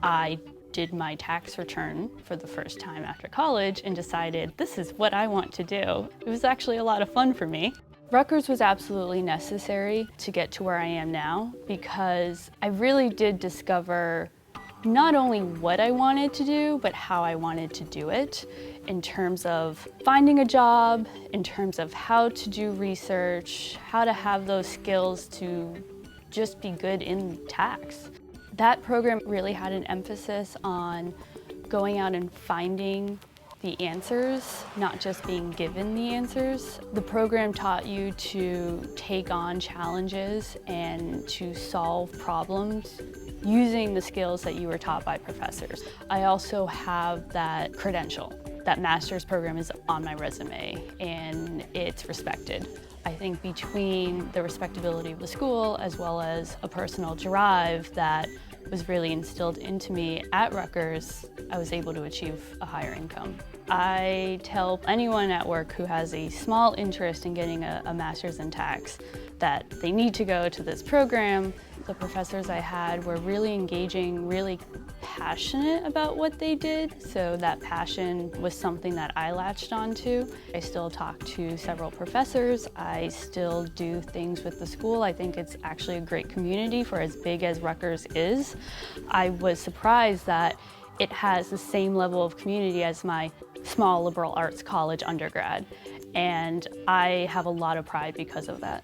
I did my tax return for the first time after college and decided this is what I want to do. It was actually a lot of fun for me. Rutgers was absolutely necessary to get to where I am now because I really did discover not only what I wanted to do, but how I wanted to do it in terms of finding a job, in terms of how to do research, how to have those skills to just be good in tax. That program really had an emphasis on going out and finding the answers, not just being given the answers. The program taught you to take on challenges and to solve problems using the skills that you were taught by professors. I also have that credential. That master's program is on my resume and it's respected. I think between the respectability of the school as well as a personal drive that was really instilled into me at Rutgers, I was able to achieve a higher income. I tell anyone at work who has a small interest in getting a master's in tax that they need to go to this program. The professors I had were really engaging, really passionate about what they did, so that passion was something that I latched onto. I still talk to several professors. I still do things with the school. I think it's actually a great community for as big as Rutgers is. I was surprised that it has the same level of community as my small liberal arts college undergrad, and I have a lot of pride because of that.